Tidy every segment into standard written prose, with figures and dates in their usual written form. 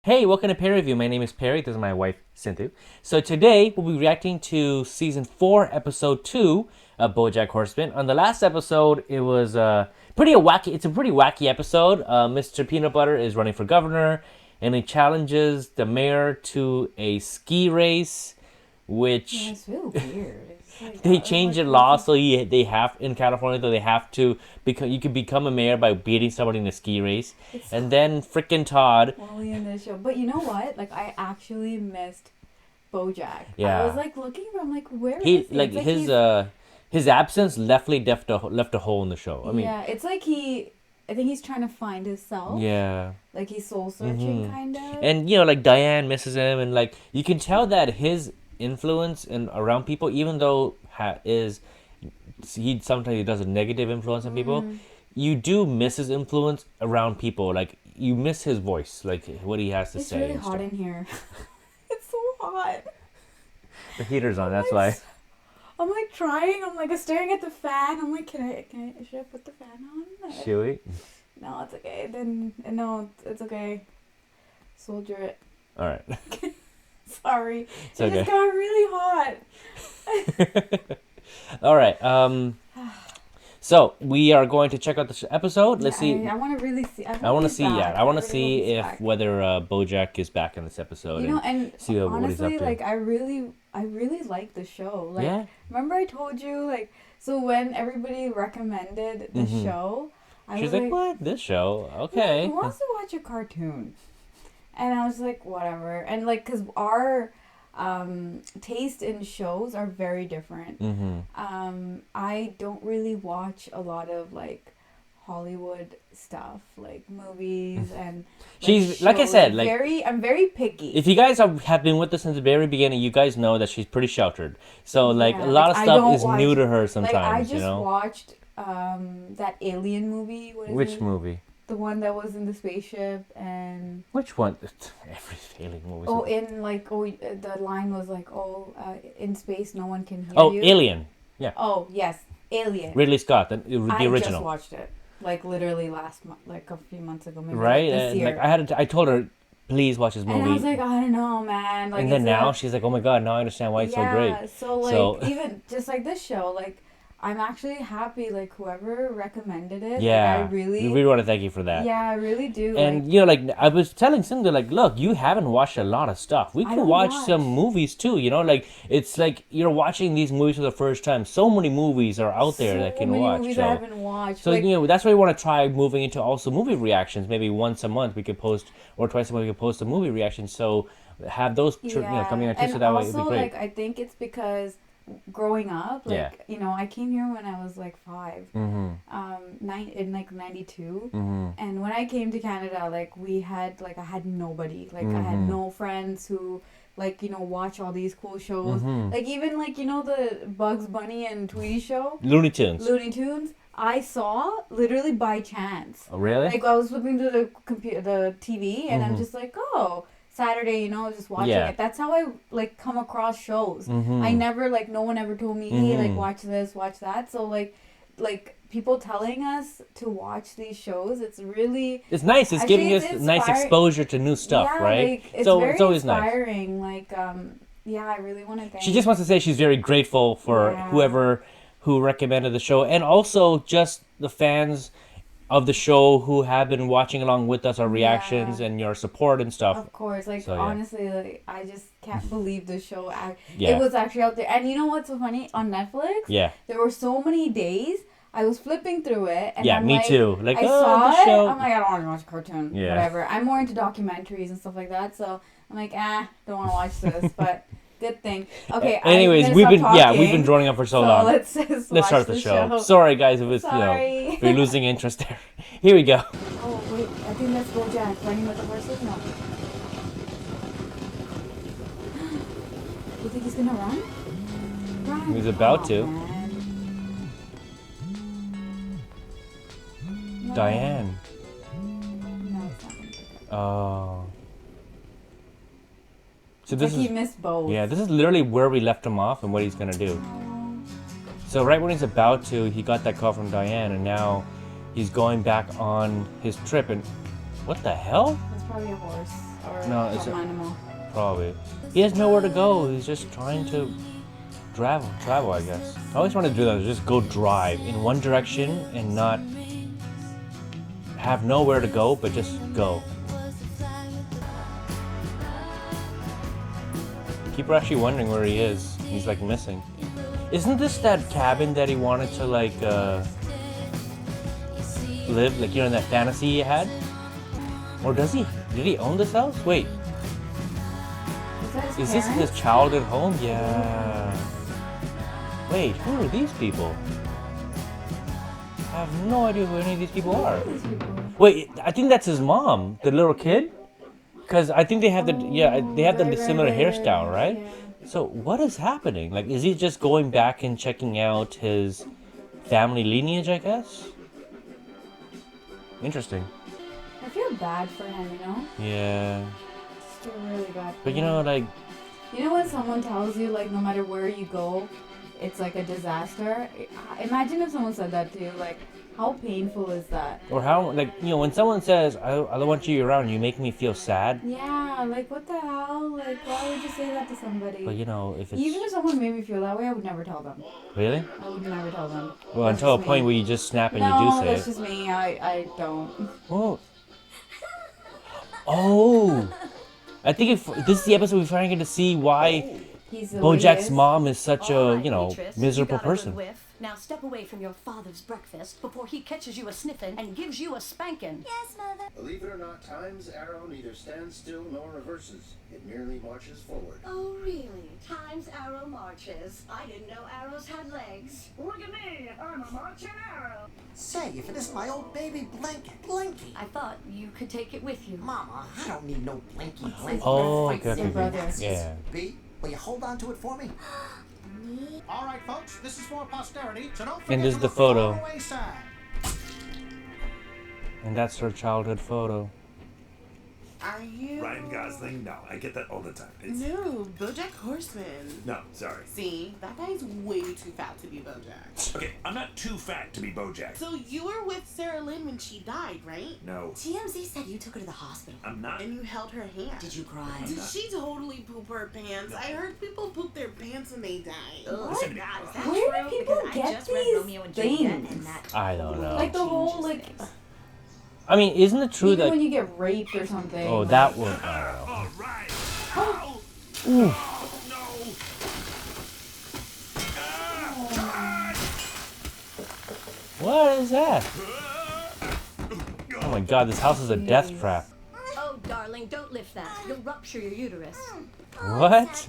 Hey, welcome to Perry Review. My name is Perry. This is my wife, Sindhu. So today we'll be reacting to Season 4, Episode 2 of Bojack Horseman. On the last episode, it was pretty wacky. It's a pretty wacky episode. Mr. Peanut Butter is running for governor, and he challenges the mayor to a ski race, which... Yeah, it's really weird. Like, they changed the law so they have in California though they have to become you can become a mayor by beating somebody in a ski race. And then frickin' Todd. Only in this show, but you know what? Like I actually missed Bojack. Yeah. I was like looking for. I'm like, where He is he? like his absence left a hole in the show. I mean, yeah, it's like I think he's trying to find himself. yeah. Like he's soul searching kind of. And like Diane misses him, and like you can tell that his influence and around people, even though he sometimes does a negative influence on people, you do miss his influence around people. Like you miss his voice, like what he has to say. It's really hot in here. It's so hot. The heater's on, that's why. I'm like trying. I'm like staring at the fan. I'm like, should I put the fan on? Should we? No, it's okay. Then no, it's okay. Soldier it. All right. Sorry. It's okay. It just got really hot. All right. So we are going to check out this episode. Let's see. I want to really see. I want to see. Yeah, I want to see if back. whether Bojack is back in this episode. You know, and see what he's up honestly, to. like I really like the show. Like, yeah. remember I told you, like, so when everybody recommended the show, I She's was like, "What? This show? Okay." Who wants to watch a cartoon? And I was like, whatever. And like, cause our taste in shows are very different. I don't really watch a lot of like Hollywood stuff, like movies and. She's like I said, like I'm very picky. If you guys have been with us since the very beginning, you guys know that she's pretty sheltered. So like a lot of stuff is new to her sometimes. Like I just you know? watched that Alien movie. Which movie? The one that was in the spaceship and... Which one? Every alien movie. The line was like, in space no one can hear you. Oh, Alien. Yeah. Oh, yes. Alien. Ridley Scott, the original. I just watched it. Like, literally last month, like a few months ago. Maybe right? Like, this year. Like, I told her, please watch this movie. And I was like, I don't know, man. Like, and then now she's like, oh my God, now I understand why it's so great. Yeah, so like, even just like this show, like, I'm actually happy, like, whoever recommended it. Yeah. Like, we really want to thank you for that. Yeah, I really do. And, like I was telling Cindy, like, look, you haven't watched a lot of stuff. We can watch some movies, too, like, it's like you're watching these movies for the first time. So many movies are out there that can watch. So many movies I haven't watched. So, like, that's why we want to try moving into also movie reactions. Maybe once a month we could post, or twice a month we could post a movie reaction. So, have those, coming on too, so that way it'd be great. Like, I think it's because... growing up, like, I came here when I was like 5, in like 92, and when I came to Canada, like I had nobody, like I had no friends who like watch all these cool shows, like even like the Bugs Bunny and Tweety show, Looney Tunes. I saw literally by chance. Oh, really? Like I was flipping to the TV, and I'm just like, oh. Saturday, just watching it. That's how I like come across shows. I never like no one ever told me, hey, like watch this, watch that. So like people telling us to watch these shows, it's nice. It's giving us nice exposure to new stuff, right? Like, it's always inspiring. Nice. Like I really want to thank. She just wants to say she's very grateful for whoever who recommended the show, and also just the fans of the show who have been watching along with us, our reactions and your support and stuff. Of course, like honestly, like I just can't believe the show. It was actually out there, and you know what's so funny on Netflix? Yeah, there were so many days I was flipping through it, and I'm me too. Like I saw the show. I'm like, I don't want to watch a cartoon. Yeah, whatever. I'm more into documentaries and stuff like that, so I'm like, don't want to watch this, but. Good thing. Okay. Anyways, we've been droning on for so long. Let's start the show. Sorry, guys, if it's if you're losing interest there. Here we go. Oh wait, I think that's Bojack running with the horses. No. You think he's gonna run? Run. He's about to. No. Diane. No, it's not gonna pick up. Oh. So this he missed both. Yeah, this is literally where we left him off and what he's gonna do. So right when he's about to, he got that call from Diane, and now he's going back on his trip. And what the hell? It's probably a horse. or No, it's some animal. probably. He has nowhere to go. He's just trying to travel, I guess. I always wanted to do that, just go drive in one direction and not have nowhere to go, but just go. People are actually wondering where he is. He's like missing. Isn't this that cabin that he wanted to like live, like, you know, in that fantasy he had? Or does he? Did he own this house? Wait, is this his childhood home? Yeah. Wait, who are these people? I have no idea who any of these people are. Wait, I think that's his mom, the little kid. Because I think they have the similar hairstyle, right? Yeah. So what is happening? Like, is he just going back and checking out his family lineage, I guess? Interesting. I feel bad for him, you know? Yeah. I feel really bad for But you him. know, like, You know when someone tells you, like, no matter where you go, it's like a disaster? Imagine if someone said that to you, like, how painful is that? or how, like, you know, when someone says, I don't want you around, you make me feel sad. Yeah, like, what the hell? Like, why would you say that to somebody? But you know, if it's... Even if someone made me feel that way, I would never tell them. Really? I would never tell them. Well, That's until a just point me. where you just snap and No, you do say that's it. just me. I don't. Oh. Oh. I think if this is the episode we finally get to see why He's the way he Bojack's is. mom is such All a, right, you know, Beatrice, miserable you got a person. good whiff. Now step away from your father's breakfast before he catches you a sniffing and gives you a spanking. Yes, Mother. Believe it or not, Time's arrow neither stands still nor reverses. It merely marches forward. Oh, really? Time's arrow marches. I didn't know arrows had legs. Look at me, I'm a marching arrow. Say, if it isn't my old baby Blinky. I thought you could take it with you. Mama, I don't need no Blinky. Oh, It's okay, your brother. okay. Yeah. B, will you hold on to it for me? All right, folks, this is for posterity, so don't forget And this to is the look photo. the faraway side. And that's her childhood photo. Are you? Ryan Gosling? No, I get that all the time. No, Bojack Horseman. No, sorry. See, that guy's way too fat to be Bojack. Okay, I'm not too fat to be Bojack. So you were with Sarah Lynn when she died, right? No, TMZ said you took her to the hospital. I'm not. And you held her hand. Did you cry? Did she totally poop her pants? I heard people poop their pants and they die. Listen to me. God, is that Where true? do people Because I get just read these Romeo and Juliet, things? and that I don't know. Like the whole, like, I mean, isn't it true even that... when you get raped or something. Oh, like- that one. I don't know. All right. Oh. Ooh. Oh, no. Ah, What is that? Oh my god, this house is a death trap. Oh, darling, don't lift that. You'll rupture your uterus. What?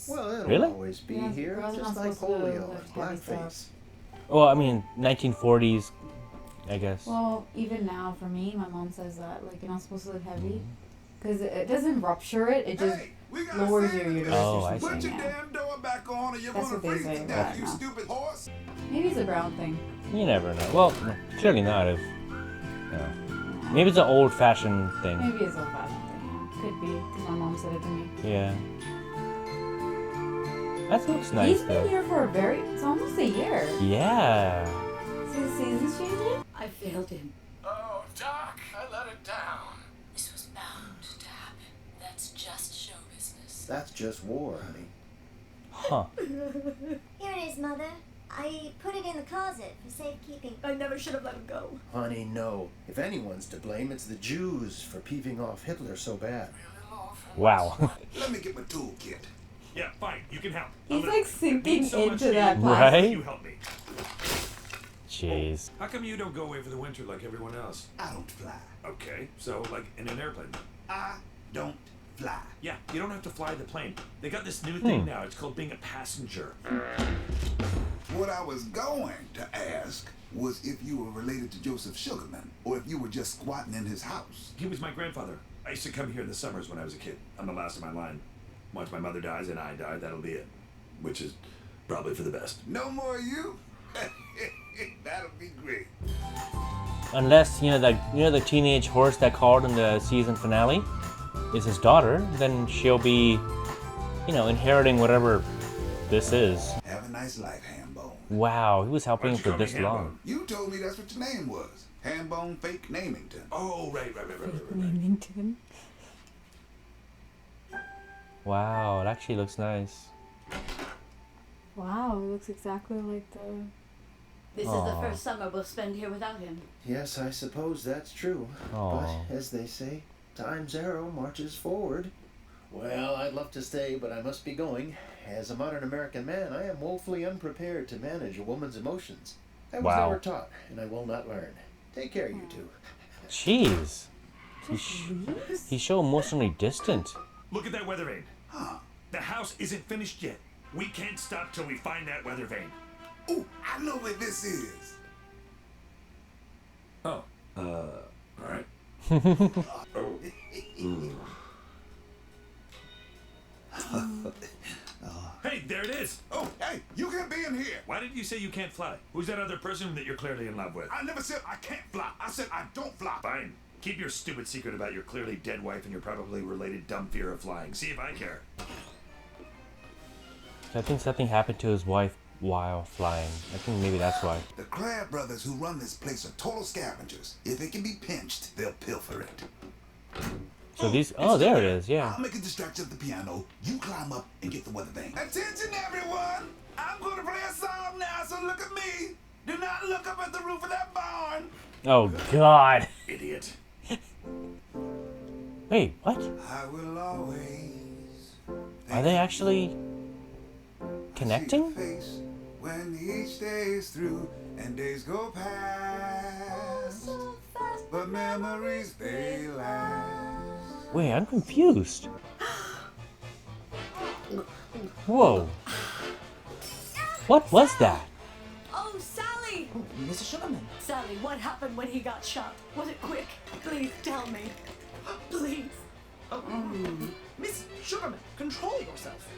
Well, it'll Really? always be Yeah, here, girls are just not like supposed to polio lift and heavy blackface. Well, I mean, 1940s, I guess. Well, even now, for me, my mom says that, like, you're not supposed to live heavy. Because it doesn't rupture it, it just lowers your uterus Oh, or I something. see. Yeah. door back on or you're That's what they say about it now. stupid horse. Maybe it's a brown thing. You never know. Well, surely not if... No. Maybe it's an old-fashioned thing. Maybe it's old fashioned thing, yeah. Could be, because my mom said it to me. Yeah. That looks nice, He's been though. here for it's almost a year. Yeah. So the season's changing? I failed him. Oh, Doc, I let it down. This was bound to happen. That's just show business. That's just war, honey. Huh. Here it is, Mother. I put it in the closet for safekeeping. I never should have let him go. Honey, no. If anyone's to blame, it's the Jews for peeving off Hitler so bad. Wow. Let me get my toolkit. Yeah, fine. You can help. He's I'm gonna- like it sinking means so much into to you. that Right? plastic. You help me. Jeez. How come you don't go away for the winter like everyone else? I don't fly. Okay, so like in an airplane. I don't fly. Yeah, you don't have to fly the plane. They got this new thing now. It's called being a passenger. What I was going to ask was if you were related to Joseph Sugarman, or if you were just squatting in his house. He was my grandfather. I used to come here in the summers when I was a kid. I'm the last of my line. Once my mother dies and I die, that'll be it. Which is probably for the best. No more you? That'll be great. Unless, the teenage horse that called in the season finale is his daughter, then she'll be, inheriting whatever this is. Have a nice life, Hambone. Wow, he was helping him Why'd you for call me this Hambone? long. You told me that's what your name was. Hambone Fake Namington. Oh, right. Namington. Wow, it actually looks nice. Wow, it looks exactly like the... This is the first summer we'll spend here without him. Yes, I suppose that's true. Aw. But, as they say, time's arrow marches forward. Well, I'd love to stay, but I must be going. As a modern American man, I am woefully unprepared to manage a woman's emotions. I was Wow. never taught, and I will not learn. Take care, you two. Jeez. Just leaves? He's so emotionally distant. Look at that weather vane. Huh. The house isn't finished yet. We can't stop till we find that weather vane. Ooh, I know where this is. Oh. All right. Hey, there it is. Oh, hey, you can't be in here. Why did you say you can't fly? Who's that other person that you're clearly in love with? I never said I can't fly. I said I don't fly. Fine. Keep your stupid secret about your clearly dead wife and your probably related dumb fear of flying. See if I care. I think something happened to his wife while flying. I think maybe that's why. The Crab brothers who run this place are total scavengers. If it can be pinched, they'll pilfer it. So these... Oh, there it is, yeah. I'll make a distraction at the piano. You climb up and get the weather vane. Attention, everyone! I'm going to play a song now, so look at me. Do not look up at the roof of that barn. Oh, God. Idiot. Wait, what? I will always... Are they actually connecting? see your face when each day is through and days go past. But memories, they last. Wait, I'm confused. Whoa. What was that? Oh, Sally! Mrs. Sugarman. Sally, what happened when he got shot? Was it quick? Please tell me. Please. Miss Sugarman, control yourself.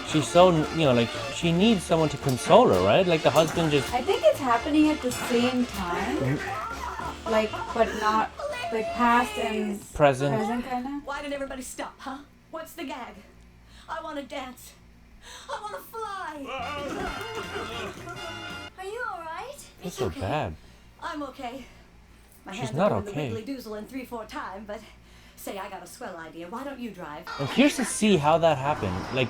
She's so, you know, like, she needs someone to console her, right? Like the husband just... I think it's happening at the same time. Like, but not, like, past and Present. kind of. Why did everybody stop, huh? What's the gag? I want to dance. I want to fly. Are you alright? That's so bad. I'm okay. My She's hands not are doing okay. the wiggly doozle in 3/4 time, but say I got a swell idea. Why don't you drive? I'm curious to see how that happened. Like,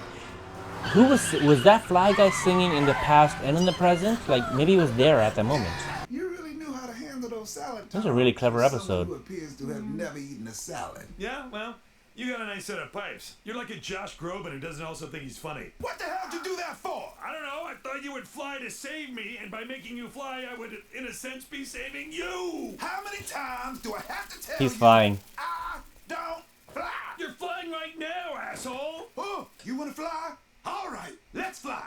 who was that fly guy singing in the past and in the present? Like, maybe he was there at that moment. You really knew how to handle those salad This is a really clever tops for episode. someone who appears to have never eaten a salad. Yeah, well, you got a nice set of pipes. You're like a Josh Groban who doesn't also think he's funny. What the hell did you do that for? I don't know. I thought you would fly to save me, and by making you fly, I would, in a sense, be saving you. How many times do I have to tell He's you? flying. I don't fly. You're flying right now, asshole. Oh, you want to fly? All right, let's fly.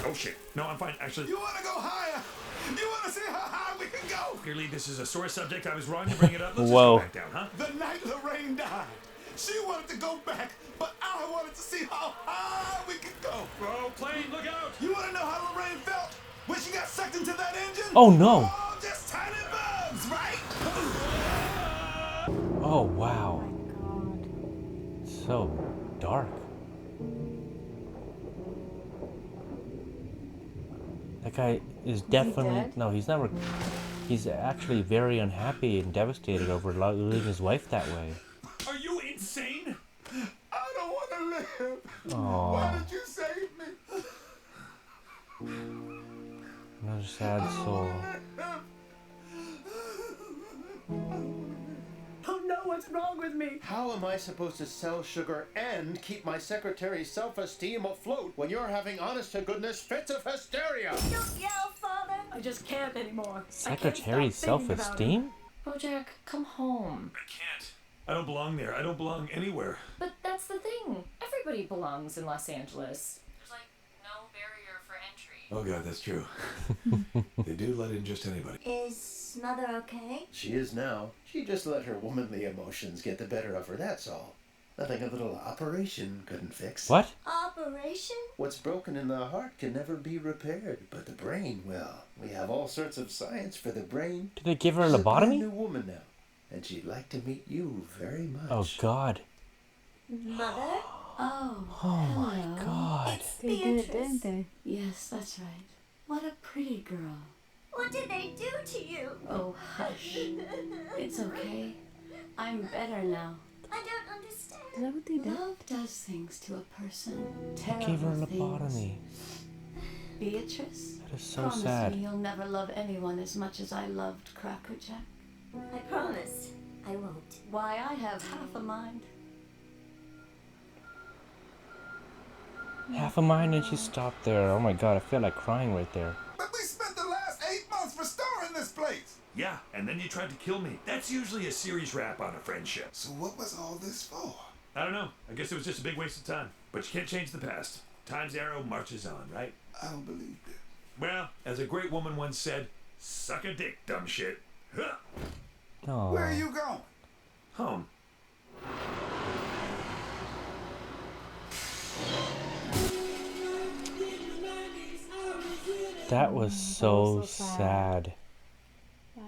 Oh shit. No, I'm fine. Actually, You want to go higher? You want to see how high we can go? clearly this is a sore subject. I was wrong to bring it up. Let's Whoa. just go back down, huh? The night Lorraine died, she wanted to go back, but I wanted to see how high we could go. Oh, plane, look out! You want to know how Lorraine felt when she got sucked into that engine? Oh, no. Oh, just tiny bugs, right? Oh, wow. So dark. That guy is definitely... dead? No, he's never... He's actually very unhappy and devastated over losing his wife that way. Are you insane? I don't want to live. Aw. Why did you save me? Another sad soul. Oh no, what's wrong with me? How am I supposed to sell sugar and keep my secretary's self-esteem afloat when you're having honest-to-goodness fits of hysteria? Don't yell, Father. I just can't anymore. Secretary's self-esteem? Bojack, come home. I can't. I don't belong there. I don't belong anywhere. But that's the thing. Everybody belongs in Los Angeles. There's like no barrier for entry. Oh god, that's true. They do let in just anybody. Is Mother okay? She is now. She just let her womanly emotions get the better of her, that's all. Nothing a little operation couldn't fix. What? Operation? What's broken in the heart can never be repaired, but the brain, well, we have all sorts of science for the brain. Did they give her a She's a brand lobotomy? new woman now, and she'd like to meet you very much. Oh, God. Mother? Oh, Oh, my hello. God. It's They did, Beatrice. didn't they? Yes, that's right. What a pretty girl. What did they do to you? Oh, hush. It's okay. I'm better now. I don't understand. Is that what they did? Love does things to a person. Gave her a Terrible lobotomy. things. Beatrice, That is so promise sad. me you'll never love anyone as much as I loved Crackerjack. I promise. I won't. Why, I have half a mind. Half a mind and she stopped there. Oh my god, I feel like crying right there. But we spent the last 8 months restoring this place. Yeah, and then you tried to kill me. That's usually a serious rap on a friendship. So what was all this for? I don't know. I guess it was just a big waste of time. But you can't change the past. Time's arrow marches on, right? I don't believe this. Well, as a great woman once said, suck a dick, dumb shit. Huh. Oh. Where are you going? Home. That was so sad. Wow.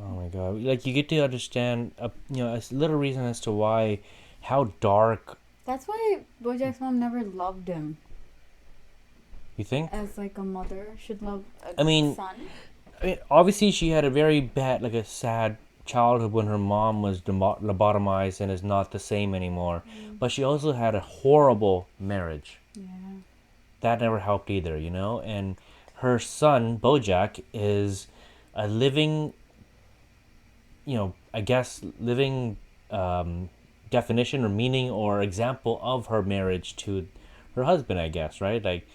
Oh my god! Like you get to understand, a little reason as to why, how dark. That's why Bojack's mom never loved him. You think? As like a mother should love a son. I mean, obviously she had a very bad, like a sad childhood when her mom was lobotomized and is not the same anymore. But she also had a horrible marriage. Yeah. That never helped either, And her son, Bojack, is a living, I guess, living definition or meaning or example of her marriage to her husband, I guess, right? Like,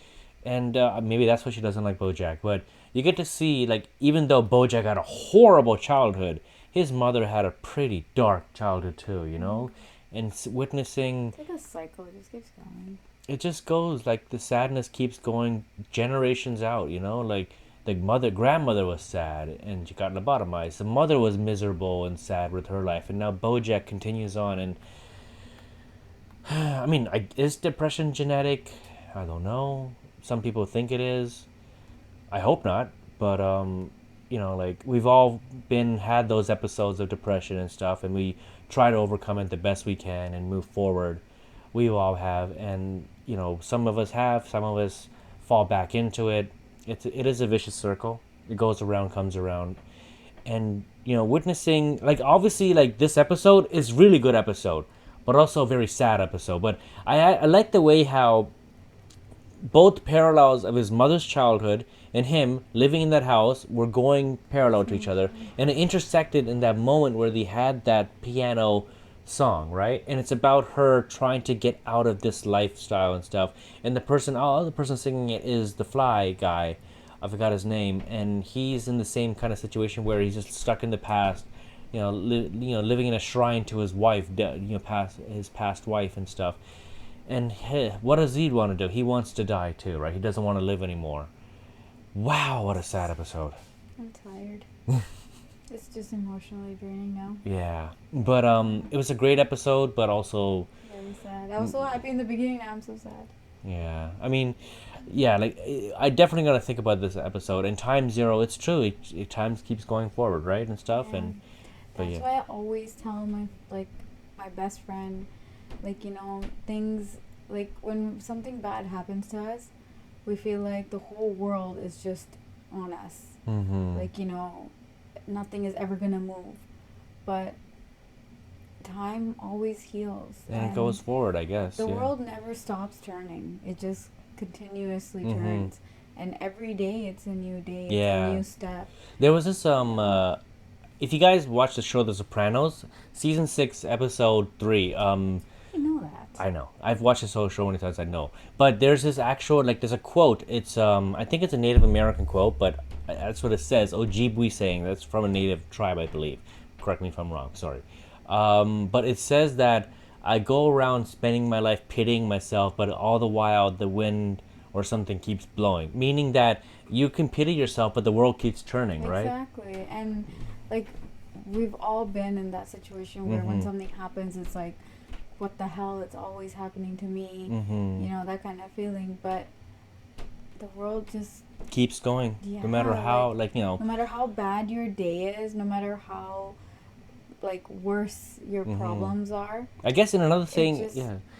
and maybe that's why she doesn't like Bojack. But you get to see, like, even though Bojack had a horrible childhood, his mother had a pretty dark childhood too, And witnessing... It's like a cycle, it just keeps going. It just goes, like, the sadness keeps going generations out, Like, the grandmother was sad and she got lobotomized. The mother was miserable and sad with her life. And now Bojack continues on. And, I mean, is depression genetic? I don't know. Some people think it is. I hope not. But, like, we've all had those episodes of depression and stuff. And we try to overcome it the best we can and move forward. We all have. And, some of us have. Some of us fall back into it. It is a vicious circle. It goes around, comes around. And, witnessing, like, obviously, like, this episode is really good episode, but also a very sad episode. But I like the way how both parallels of his mother's childhood and him living in that house were going parallel to each other. And it intersected in that moment where they had that piano song, right? And it's about her trying to get out of this lifestyle and stuff. And the person singing it is the Fly guy. I forgot his name. And he's in the same kind of situation where he's just stuck in the past, living in a shrine to his wife, his past wife and stuff. And what does he want to do? He wants to die too, right? He doesn't want to live anymore. Wow, what a sad episode. I'm tired. It's just emotionally draining now. Yeah, but it was a great episode, but also very sad. I was so happy in the beginning, now I'm so sad. Yeah, I mean, yeah, like I definitely gotta think about this episode. And Time Zero, it's true. Time keeps going forward, right, and stuff. Yeah. And that's why I always tell my best friend, like, things like when something bad happens to us, we feel like the whole world is just on us. Mm-hmm. Like, nothing is ever gonna move, but time always heals and it goes forward, I guess. The world never stops turning. It just continuously turns, and every day it's a new day. It's a new step. There was this if you guys watch the show The Sopranos, season 6 episode 3, I know that. I know. I've watched this whole show many times, I know. But there's this actual, like, there's a quote. It's, I think it's a Native American quote, but that's what it says. Ojibwe saying. That's from a native tribe, I believe. Correct me if I'm wrong. Sorry. But it says that I go around spending my life pitying myself, but all the while the wind or something keeps blowing. Meaning that you can pity yourself, but the world keeps turning, right? Exactly. And, like, we've all been in that situation where when something happens, it's like, what the hell, it's always happening to me, that kind of feeling. But the world just keeps going, no matter how, no matter how bad your day is, no matter how, worse your problems are. I guess in another thing,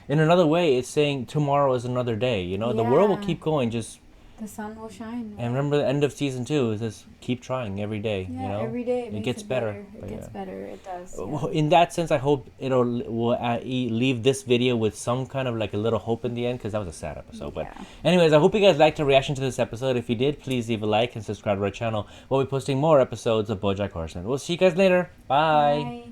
in another way, it's saying tomorrow is another day, the world will keep going, just The sun will shine. Right? And remember, the end of season 2 is just keep trying every day. Yeah, you know, every day it it makes gets better. It But gets better. It does. Yeah. Well, in that sense, I hope will leave this video with some kind of like a little hope in the end, because that was a sad episode. But anyways, I hope you guys liked the reaction to this episode. If you did, please leave a like and subscribe to our channel. We'll be posting more episodes of Bojack Horseman. We'll see you guys later. Bye. Bye.